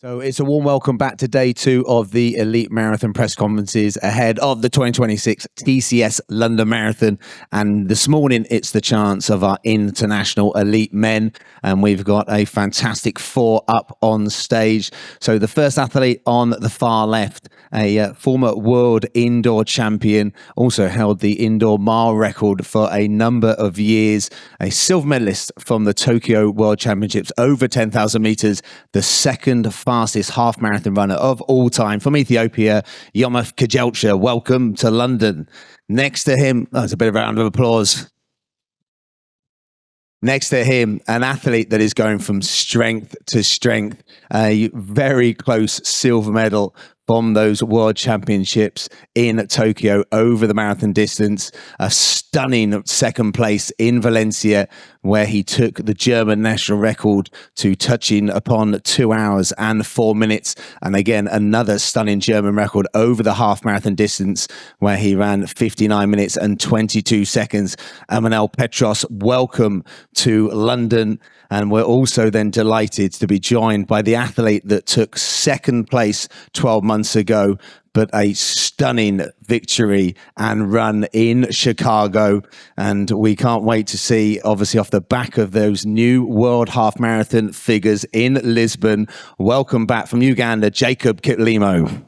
So it's a warm welcome back to day 2 of the Elite Marathon press conferences ahead of the 2026 TCS London Marathon. And this morning, it's the chance of our international elite men. And we've got a fantastic 4 up on stage. So the first athlete on the far left, a former world indoor champion, also held the indoor mile record for a number of years, a silver medalist from the Tokyo World Championships over 10,000 meters, the second fastest half marathon runner of all time from Ethiopia, Yomif Kejelcha. Welcome to London. Next to him, that's a bit of a round of applause. Next to him, an athlete that is going from strength to strength, a very close silver medal from those World Championships in Tokyo over the marathon distance, a stunning second place in Valencia, where he took the German national record to touching upon 2 hours and 4 minutes. And again, another stunning German record over the half marathon distance, where he ran 59 minutes and 22 seconds. Amanal Petros, welcome to London. And we're also then delighted to be joined by the athlete that took second place 12 months ago, but a stunning victory and run in Chicago. And we can't wait to see, obviously, off the back of those new World Half Marathon figures in Lisbon. Welcome back from Uganda, Jacob Kiplimo.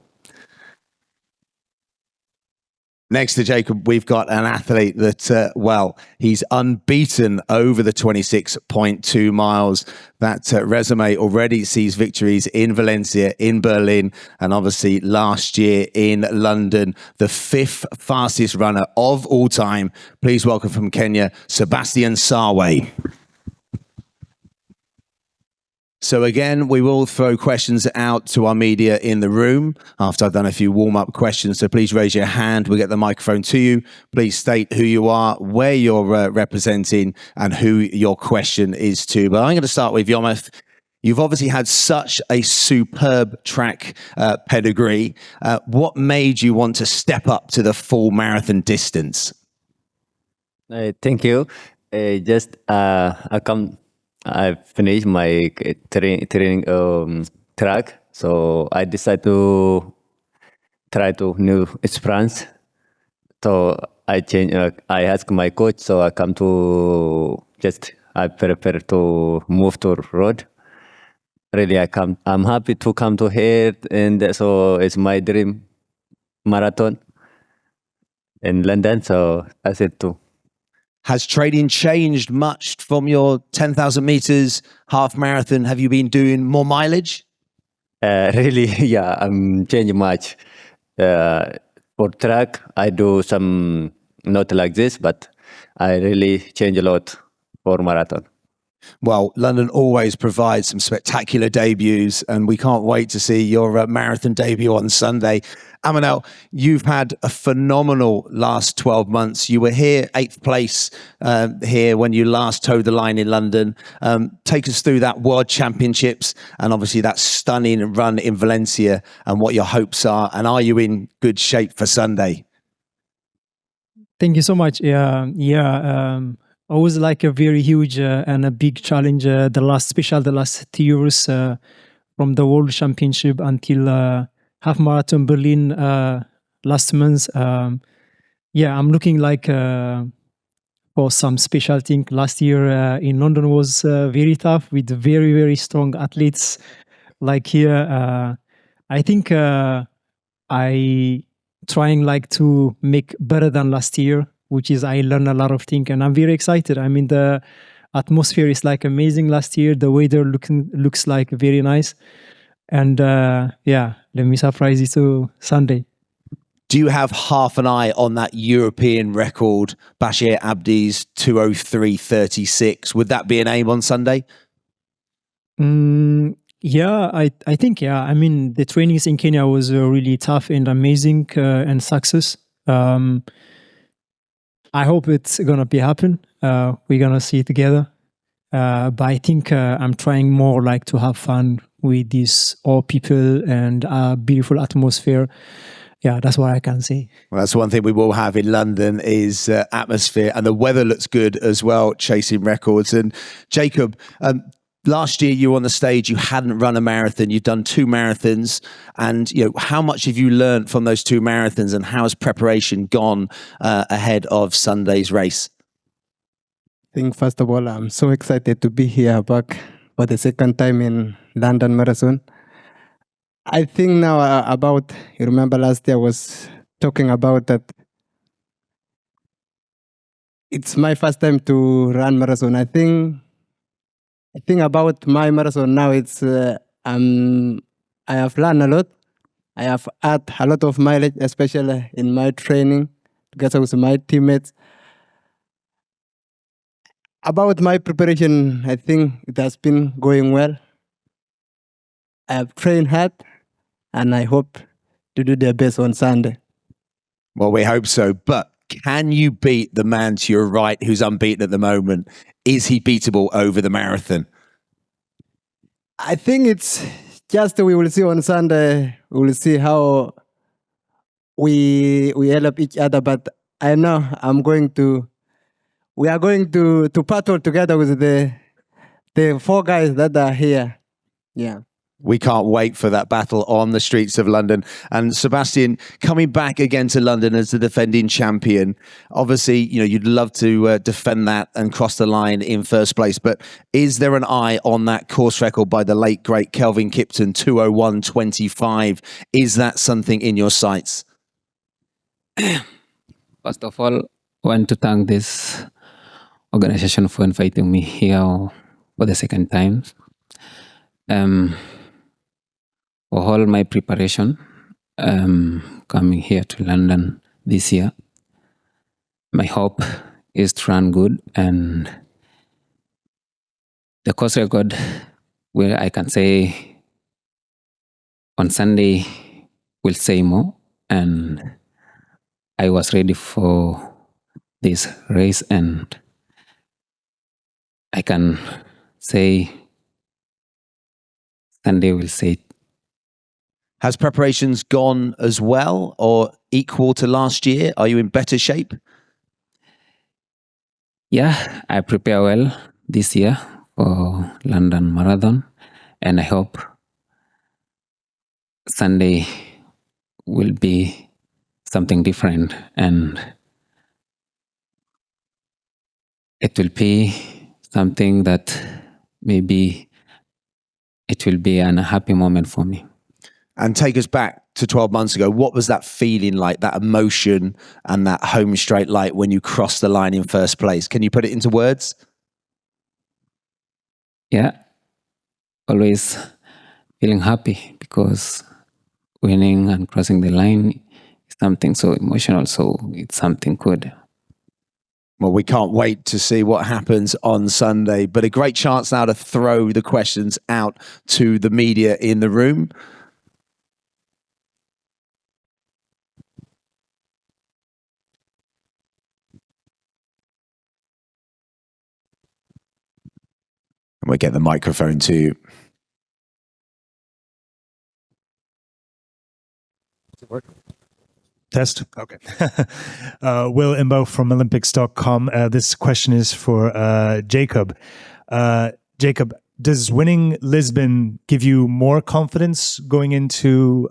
Next to Jacob, we've got an athlete that, he's unbeaten over the 26.2 miles. That resume already sees victories in Valencia, in Berlin, and obviously last year in London. The 5th fastest runner of all time. Please welcome from Kenya, Sabastian Sawe. So again, we will throw questions out to our media in the room after I've done a few warm-up questions. So please raise your hand. We'll get the microphone to you. Please state who you are, where you're representing, and who your question is to. But I'm going to start with Yomif. You've obviously had such a superb track pedigree. What made you want to step up to the full marathon distance? Thank you. I finished my training track, so I decided to try to new experience. So I changed. I asked my coach, so I come to I prepare to move to road. Really, I'm happy to come to here, and so it's my dream marathon in London. So I said to. Has training changed much from your 10,000 meters half marathon? Have you been doing more mileage? Really, yeah, I'm changing much. For track, I do some not like this, but I really change a lot for marathon. Well, London always provides some spectacular debuts, and we can't wait to see your marathon debut on Sunday. Amanal, you've had a phenomenal last 12 months. You were here 8th place here when you last towed the line in London. Take us through that World Championships and obviously that stunning run in Valencia and what your hopes are. And are you in good shape for Sunday? Thank you so much. Always like a very huge and a big challenge. The last 2 years from the World Championship until half marathon Berlin last month. I'm looking like for some special thing. Last year in London was very tough with very, very strong athletes. Like here, I think I trying like to make better than last year, which is I learned a lot of things, and I'm very excited. I mean, the atmosphere is like amazing last year. The weather looks like very nice. And let me surprise you to Sunday. Do you have half an eye on that European record, Bashir Abdi's 2:03:36? Would that be an aim on Sunday? I think. I mean, the trainings in Kenya was really tough and amazing and success. I hope it's gonna be happen. We're gonna see it together. But I think I'm trying more like to have fun with these all people and beautiful atmosphere. Yeah, that's what I can say. Well, that's one thing we will have in London is atmosphere, and the weather looks good as well, chasing records. And Jacob, last year you were on the stage, you hadn't run a marathon, you've done 2 marathons, and how much have you learned from those 2 marathons, and how has preparation gone ahead of Sunday's race? I think first of all, I'm so excited to be here back for the second time in London Marathon. I think now you remember last year I was talking about that it's my first time to run marathon. I think about my marathon now, it's I have learned a lot. I have had a lot of mileage, especially in my training together with my teammates. About my preparation, I think it has been going well. I have trained hard, and I hope to do the best on Sunday. Well, we hope so. But can you beat the man to your right who's unbeaten at the moment? Is he beatable over the marathon? I think it's just we will see on Sunday. We will see how we help each other. But I know we are going to battle together with the 4 guys that are here. Yeah. We can't wait for that battle on the streets of London. And Sabastian, coming back again to London as the defending champion, obviously, you'd love to defend that and cross the line in first place. But is there an eye on that course record by the late, great Kelvin Kipton, 2:01:25? Is that something in your sights? First of all, I want to thank this organization for inviting me here for the second time. For all my preparation, coming here to London this year, my hope is to run good, and the course record, where I can say on Sunday will say more, and I was ready for this race, and I can say Sunday will say. Has preparations gone as well or equal to last year? Are you in better shape? Yeah, I prepare well this year for London Marathon, and I hope Sunday will be something different, and it will be something that maybe it will be a happy moment for me. And take us back to 12 months ago. What was that feeling like, that emotion and that home straight like when you crossed the line in first place? Can you put it into words? Yeah, always feeling happy because winning and crossing the line is something so emotional, so it's something good. Well, we can't wait to see what happens on Sunday, but a great chance now to throw the questions out to the media in the room. And we'll get the microphone to you. Test. Okay. Will Imbo from Olympics.com. This question is for Jacob. Jacob, does winning Lisbon give you more confidence going into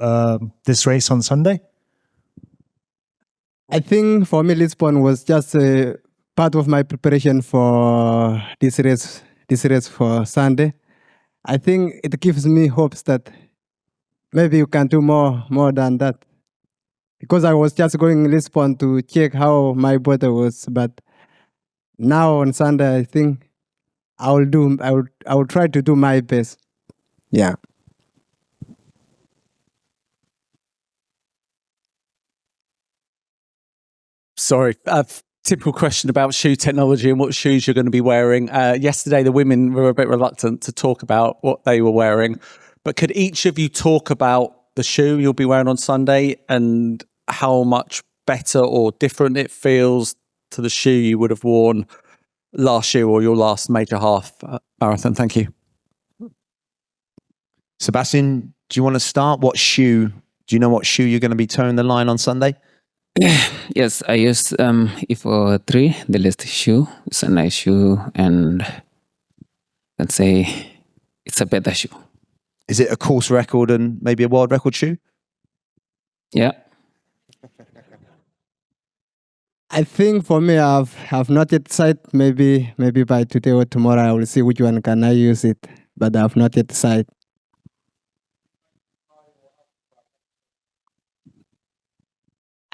this race on Sunday? I think for me, Lisbon was just a part of my preparation for this race for Sunday. I think it gives me hopes that maybe you can do more than that. Because I was just going to Lisbon to check how my body was, but now on Sunday, I think I will try to do my best. Yeah. Sorry, typical question about shoe technology and what shoes you're going to be wearing. Yesterday, the women were a bit reluctant to talk about what they were wearing, but could each of you talk about the shoe you'll be wearing on Sunday and how much better or different it feels to the shoe you would have worn last year or your last major half marathon? Thank you. Sebastian, do you want to start? Do you know what shoe you're going to be toeing the line on Sunday? Yes, I use E43, the latest shoe. It's a nice shoe, and I can say it's a better shoe. Is it a course record and maybe a world record shoe? Yeah. I think for me, I've not yet decided. Maybe by today or tomorrow, I will see which one can I use it. But I've not yet decided.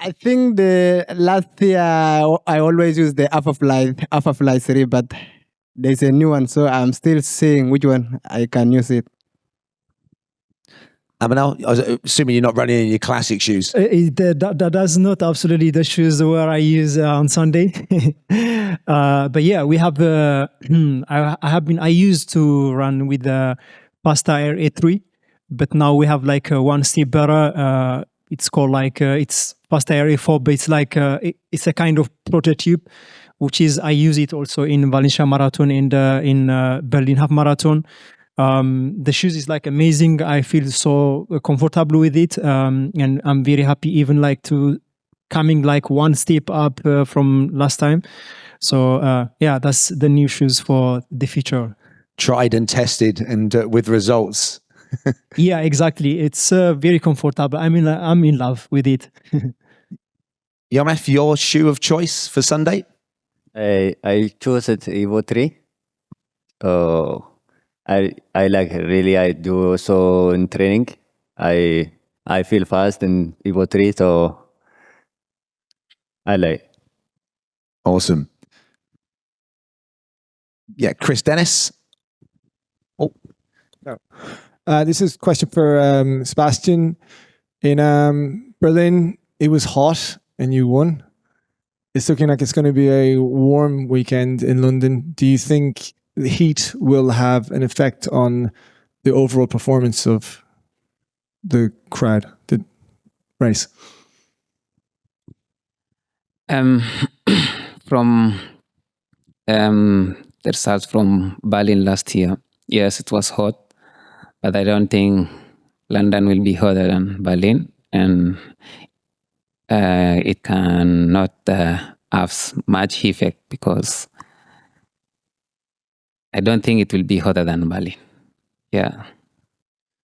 I think the last year I always use the Alpha Fly 3, but there's a new one, so I'm still seeing which one I can use it. Amanal, I was assuming you're not running in your classic shoes. That's not absolutely the shoes where I use on Sunday. But yeah, we have. I used to run with the Pasta Air A3, but now we have like one step better. It's called like it's Pasta Air A4, but it's like it's a kind of prototype, which is I use it also in Valencia Marathon and in Berlin Half Marathon. The shoes is like amazing. I feel so comfortable with it, and I'm very happy even like to coming like one step up from last time. So yeah, that's the new shoes for the future. Tried and tested and with results. Yeah, exactly. It's very comfortable. I'm in love with it. Yomif, your shoe of choice for Sunday? I chose it Evo 3. I like really. I do so in training. I feel fast in Evo 3, so I like. Awesome. Yeah, Chris Dennis. Oh, this is a question for Sebastian. In Berlin, it was hot and you won. It's looking like it's going to be a warm weekend in London. Do you think the heat will have an effect on the overall performance of the crowd, the race? From the results from Berlin last year, yes, it was hot, but I don't think London will be hotter than Berlin, and it cannot have much effect because I don't think it will be hotter than Berlin. Yeah.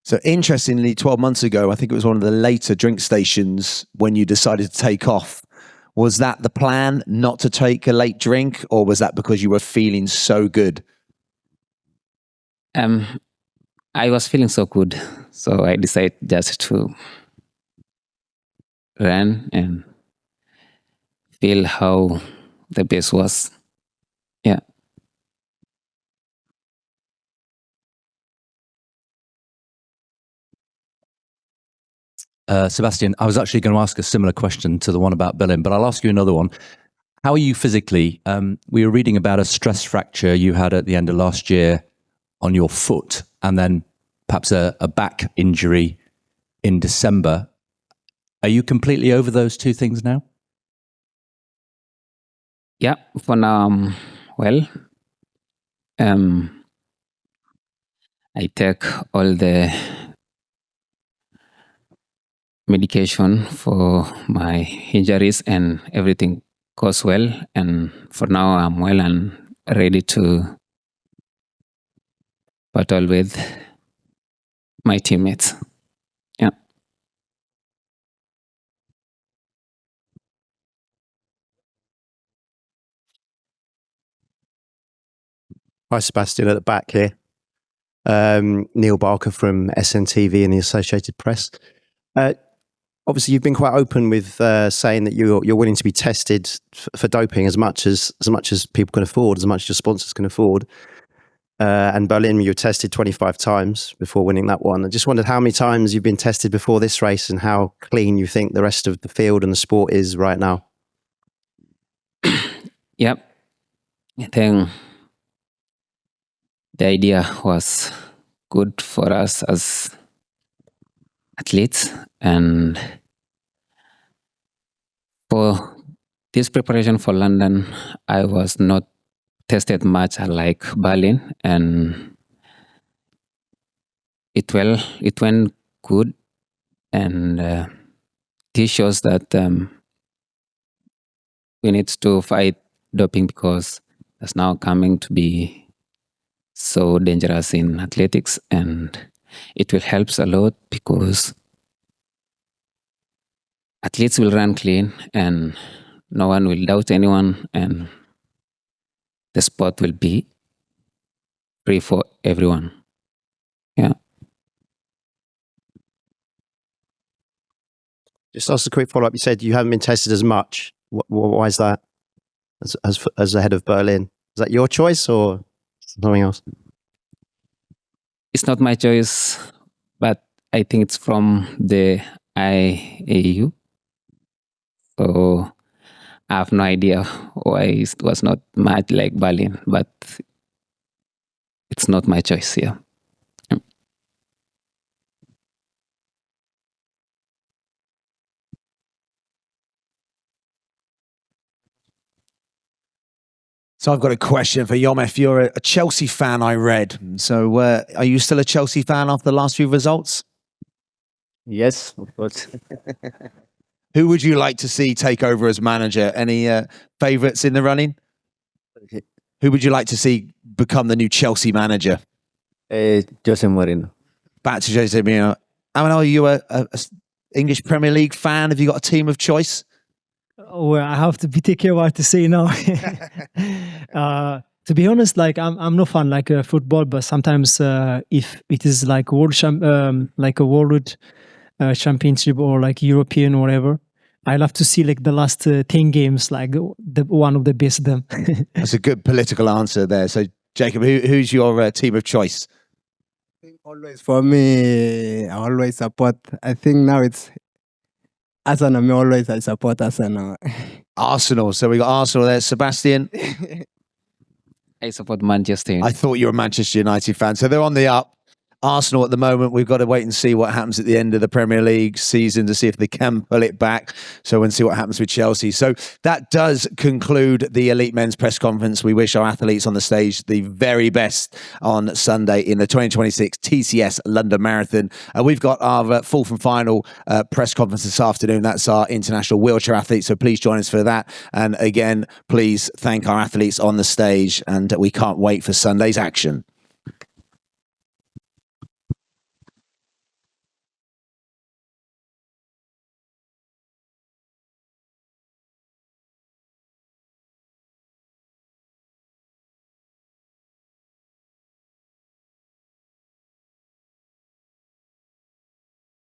so interestingly, 12 months ago, I think it was one of the later drink stations when you decided to take off. Was that the plan, not to take a late drink, or was that because you were feeling so good? I was feeling so good, so I decided just to run and feel how the pace was. Yeah. Sebastian, I was actually going to ask a similar question to the one about Berlin, but I'll ask you another one. How are you physically? We were reading about a stress fracture you had at the end of last year on your foot, and then perhaps a back injury in December. Are you completely over those two things now? Yeah, for now, well, I take all the medication for my injuries and everything goes well. And for now, I'm well and ready to battle with my teammates. Yeah. Hi, Sebastian, at the back here. Neil Barker from SNTV and the Associated Press. Obviously, you've been quite open with saying that you're willing to be tested for doping as much as people can afford, as much as your sponsors can afford. And Berlin, you were tested 25 times before winning that one. I just wondered how many times you've been tested before this race and how clean you think the rest of the field and the sport is right now. Yep. I think the idea was good for us as athletes, and for this preparation for London, I was not tested much like Berlin, and it went good, and this shows that we need to fight doping because it's now coming to be so dangerous in athletics, and it will help a lot because athletes will run clean and no one will doubt anyone, and the sport will be free for everyone. Yeah. Just ask a quick follow up. You said you haven't been tested as much. Why is that? As the head of Berlin, is that your choice or something else? It's not my choice, but I think it's from the IAU. So I have no idea why it was not much like Berlin, but it's not my choice. Yeah. So I've got a question for Yomif. You're a Chelsea fan, I read. So are you still a Chelsea fan after the last few results? Yes, of course. Who would you like to see take over as manager? Any favourites in the running? Who would you like to see become the new Chelsea manager? Jose Mourinho. Back to Jose Mourinho. Amanal, are you a English Premier League fan? Have you got a team of choice? Well, I have to be taking what to say now. To be honest, like I'm not fan like football, but sometimes if it is like like a world championship or like European or whatever, I love to see like the last 10 games, like one of the best of them. That's a good political answer there. So Jacob, who's your team of choice? Always for me, I always support. I think now it's Arsenal. I support Arsenal. Arsenal. So we got Arsenal there. Sebastian? I support Manchester United. I thought you were a Manchester United fan. So they're on the up. Arsenal at the moment, we've got to wait and see what happens at the end of the Premier League season to see if they can pull it back. So we'll see what happens with Chelsea. So that does conclude the Elite Men's press conference. We wish our athletes on the stage the very best on Sunday in the 2026 TCS London Marathon. We've got our fourth and final press conference this afternoon. That's our international wheelchair athletes. So please join us for that. And again, please thank our athletes on the stage. And we can't wait for Sunday's action.